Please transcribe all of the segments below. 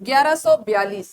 1142,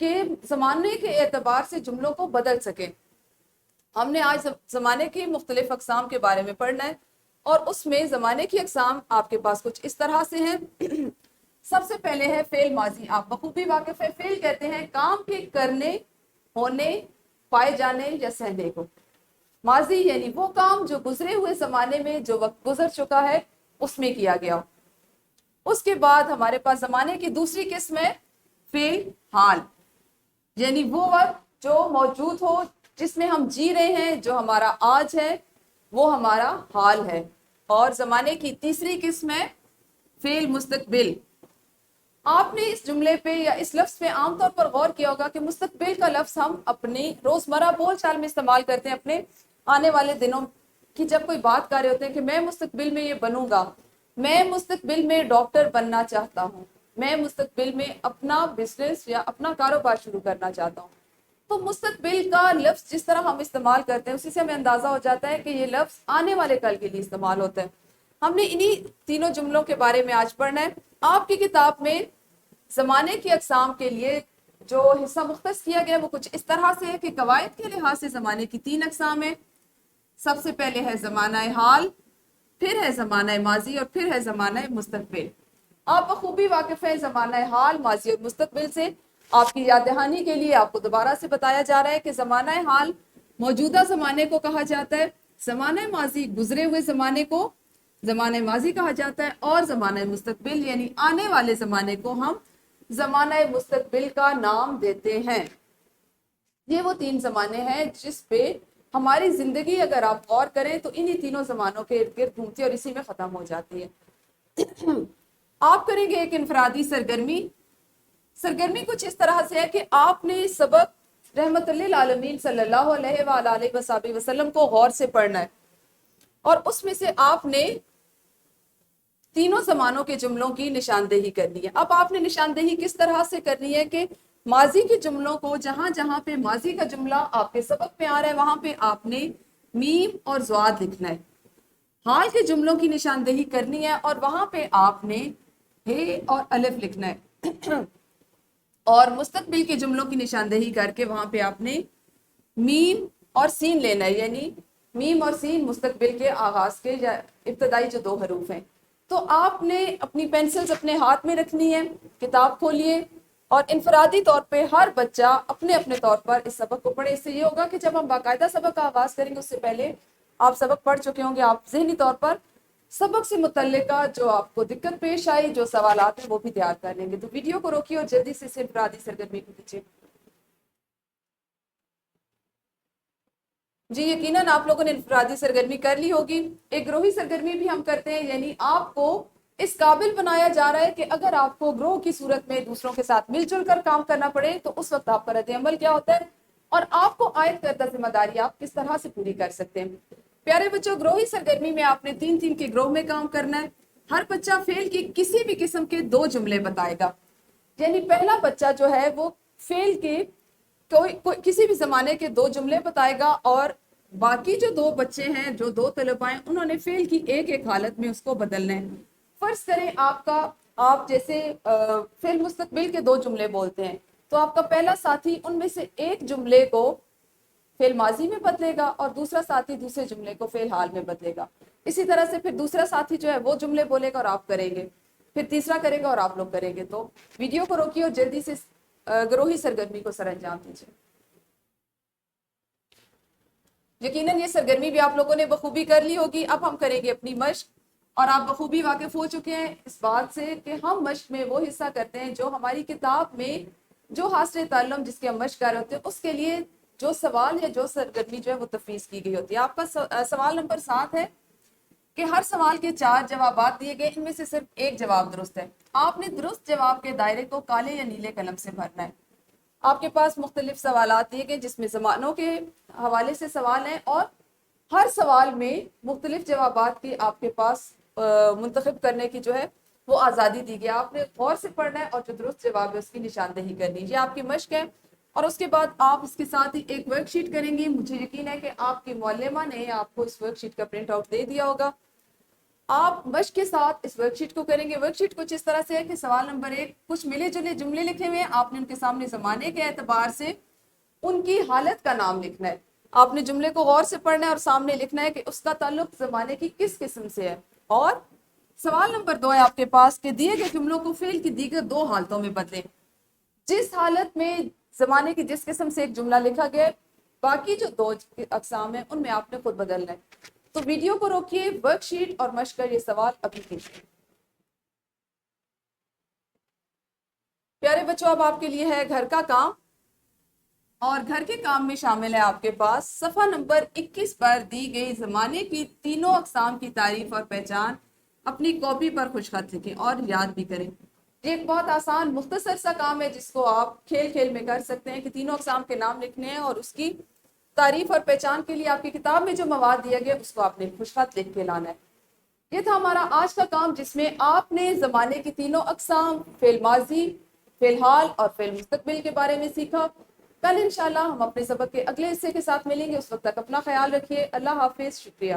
کہ زمانے کے اعتبار سے جملوں کو بدل سکیں۔ ہم نے آج زمانے کی مختلف اقسام کے بارے میں پڑھنا ہے، اور اس میں زمانے کی اقسام آپ کے پاس کچھ اس طرح سے ہیں۔ سب سے پہلے ہے فعل ماضی۔ آپ بخوبی واقف ہے، فعل کہتے ہیں کام کے کرنے، ہونے، پائے جانے یا سہنے کو۔ ماضی یعنی وہ کام جو گزرے ہوئے زمانے میں، جو وقت گزر چکا ہے، اس میں کیا گیا۔ اس کے بعد ہمارے پاس زمانے کی دوسری قسم ہے فعل حال، یعنی وہ وقت جو موجود ہو، جس میں ہم جی رہے ہیں، جو ہمارا آج ہے، وہ ہمارا حال ہے۔ اور زمانے کی تیسری قسم ہے فعل مستقبل۔ آپ نے اس جملے پہ یا اس لفظ پہ عام طور پر غور کیا ہوگا کہ مستقبل کا لفظ ہم اپنی روزمرہ بول چال میں استعمال کرتے ہیں، اپنے آنے والے دنوں کی جب کوئی بات کر رہے ہوتے ہیں کہ میں مستقبل میں یہ بنوں گا، میں مستقبل میں ڈاکٹر بننا چاہتا ہوں، میں مستقبل میں اپنا بزنس یا اپنا کاروبار شروع کرنا چاہتا ہوں۔ تو مستقبل کا لفظ جس طرح ہم استعمال کرتے ہیں، اسی سے ہمیں اندازہ ہو جاتا ہے کہ یہ لفظ آنے والے کل کے لیے استعمال ہوتا ہے۔ ہم نے انہی تینوں جملوں کے بارے میں آج پڑھنا ہے۔ آپ کی کتاب میں زمانے کی اقسام کے لیے جو حصہ مختص کیا گیا وہ کچھ اس طرح سے ہے کہ قواعد کے لحاظ سے زمانے کی 3 اقسام ہیں۔ سب سے پہلے ہے زمانہ حال، پھر ہے زمانہ ماضی، اور پھر ہے زمانہ مستقبل۔ آپ بخوبی واقف ہیں زمانہ حال، ماضی اور مستقبل سے۔ آپ کی یاد دہانی کے لیے آپ کو دوبارہ سے بتایا جا رہا ہے کہ زمانہ حال موجودہ زمانے کو کہا جاتا ہے، زمانہ ماضی گزرے ہوئے زمانے کو زمانہ ماضی کہا جاتا ہے، اور زمانہ مستقبل یعنی آنے والے زمانے کو ہم زمانہ مستقبل کا نام دیتے ہیں۔ یہ وہ 3 زمانے ہیں جس پہ ہماری زندگی اگر آپ غور کریں تو انہی تینوں زمانوں کے ارد گرد گھومتی ہے اور اسی میں ختم ہو جاتی ہے۔ آپ کریں گے ایک انفرادی سرگرمی۔ سرگرمی کچھ اس طرح سے ہے کہ آپ نے سبق رحمت للعالمین صلی اللہ علیہ وآلہ وصحبہ وسلم کو غور سے پڑھنا ہے، اور اس میں سے آپ نے تینوں زمانوں کے جملوں کی نشاندہی کرنی ہے۔ اب آپ نے نشاندہی کس طرح سے کرنی ہے کہ ماضی کے جملوں کو جہاں جہاں پہ ماضی کا جملہ آپ کے سبق میں آ رہا ہے وہاں پہ آپ نے میم اور ضاد لکھنا ہے۔ حال کے جملوں کی نشاندہی کرنی ہے اور وہاں پہ آپ نے ہے اور الف لکھنا ہے، اور مستقبل کے جملوں کی نشاندہی کر کے وہاں پہ آپ نے میم اور سین لینا ہے، یعنی میم اور سین مستقبل کے آغاز کے یا ابتدائی جو 2 حروف ہیں۔ تو آپ نے اپنی پینسلز اپنے ہاتھ میں رکھنی ہے، کتاب کھولیے، اور انفرادی طور پہ ہر بچہ اپنے اپنے طور پر اس سبق کو پڑھے۔ اس سے یہ ہوگا کہ جب ہم باقاعدہ سبق کا آغاز کریں گے اس سے پہلے آپ سبق پڑھ چکے ہوں گے، آپ ذہنی طور پر سبق سے متعلقہ جو آپ کو دقت پیش آئی، جو سوالات ہیں وہ بھی تیار کر لیں گے۔ تو ویڈیو کو روکیے اور جلدی سے انفرادی سرگرمی کو کیجیے۔ جی یقیناً آپ لوگوں نے انفرادی سرگرمی کر لی ہوگی۔ ایک گروہی سرگرمی بھی ہم کرتے ہیں، یعنی آپ کو اس قابل بنایا جا رہا ہے کہ اگر آپ کو گروہ کی صورت میں دوسروں کے ساتھ مل جل کر کام کرنا پڑے تو اس وقت آپ کا رد عمل کیا ہوتا ہے، اور آپ کو عائد کردہ ذمہ داری آپ کس طرح سے پوری کر سکتے ہیں۔ پیارے بچوں، گروہی سرگرمی میں آپ نے 3 کے گروہ میں کام کرنا ہے۔ ہر بچہ فعل کی کسی بھی قسم کے 2 جملے بتائے گا، یعنی پہلا بچہ جو ہے وہ فعل کے کسی بھی زمانے کے 2 جملے بتائے گا، اور باقی جو 2 بچے ہیں، جو 2 طلباء ہیں، انہوں نے فعل کی ایک حالت میں اس کو بدلنا ہے۔ فرض کریں آپ جیسے فعل مستقبل کے 2 جملے بولتے ہیں، تو آپ کا پہلا ساتھی ان میں سے ایک جملے کو فعل ماضی میں بدلے گا اور دوسرا ساتھی دوسرے جملے کو فعل حال میں بدلے گا۔ اسی طرح سے پھر دوسرا ساتھی جو ہے وہ جملے بولے گا اور آپ کریں گے، پھر تیسرا کرے گا اور آپ لوگ کریں گے۔ تو ویڈیو کو روکیے اور جلدی سے گروہی سرگرمی کو سر انجام دیجیے۔ یقیناً یہ سرگرمی بھی آپ لوگوں نے بخوبی کر لی ہوگی۔ اب ہم کریں گے اپنی مشق، اور آپ بخوبی واقف ہو چکے ہیں اس بات سے کہ ہم مشق میں وہ حصہ کرتے ہیں جو ہماری کتاب میں جو حاصل تعلم جس کے ہم مشق کر رہے ہوتے ہیں اس کے لیے جو سوال یا جو سرگرمی جو ہے وہ تفویض کی گئی ہوتی ہے۔ آپ کا سوال نمبر 7 ہے کہ ہر سوال کے 4 جوابات دیے گئے، ان میں سے صرف ایک جواب درست ہے۔ آپ نے درست جواب کے دائرے کو کالے یا نیلے قلم سے بھرنا ہے۔ آپ کے پاس مختلف سوالات دیے گئے جس میں زمانوں کے حوالے سے سوال ہیں، اور ہر سوال میں مختلف جوابات کی آپ کے پاس منتخب کرنے کی جو ہے وہ آزادی دی گئی۔ آپ نے غور سے پڑھنا ہے اور جو درست جواب ہے اس کی نشاندہی کرنی ہے۔ یہ آپ کی مشق ہے، اور اس کے بعد آپ اس کے ساتھ ہی ایک ورک شیٹ کریں گی۔ مجھے یقین ہے کہ آپ کی معلمہ نے آپ کو اس ورک شیٹ کا پرنٹ آؤٹ دے دیا ہوگا۔ آپ مشق کے ساتھ اس ورک شیٹ کو کریں گے۔ ورک شیٹ کچھ اس طرح سے ہے کہ سوال نمبر 1 کچھ ملے جلے جملے لکھے ہوئے ہیں، آپ نے ان کے سامنے زمانے کے اعتبار سے ان کی حالت کا نام لکھنا ہے۔ آپ نے جملے کو غور سے پڑھنا ہے اور سامنے لکھنا ہے کہ اس کا تعلق زمانے کی کس قسم سے ہے۔ اور سوال نمبر 2 ہے آپ کے پاس کہ دیے گئے جملوں کو فعل کی دیگر 2 حالتوں میں بدلیں۔ جس حالت میں زمانے کی جس قسم سے ایک جملہ لکھا گیا، باقی جو 2 اقسام ہیں ان میں آپ نے خود بدلنا ہے۔ تو ویڈیو کو روکیے، ورک شیٹ اور مشق کا یہ سوال ابھی کیجیے۔ پیارے بچوں، اب آپ کے لیے ہے گھر کا کام، اور گھر کے کام میں شامل ہے آپ کے پاس صفحہ نمبر 21 پر دی گئی زمانے کی تینوں اقسام کی تعریف اور پہچان اپنی کاپی پر خوش خط لکھیں اور یاد بھی کریں۔ یہ ایک بہت آسان مختصر سا کام ہے جس کو آپ کھیل کھیل میں کر سکتے ہیں کہ تینوں اقسام کے نام لکھنے ہیں اور اس کی تعریف اور پہچان کے لیے آپ کی کتاب میں جو مواد دیا گیا اس کو آپ نے خوش خط لکھ کے لانا ہے۔ یہ تھا ہمارا آج کا کام جس میں آپ نے زمانے کی تینوں اقسام، فعل ماضی، فعل حال اور فعل مستقبل کے بارے میں سیکھا۔ کل انشاءاللہ ہم اپنے سبق کے اگلے حصے کے ساتھ ملیں گے، اس وقت تک اپنا خیال رکھیے۔ اللہ حافظ، شکریہ۔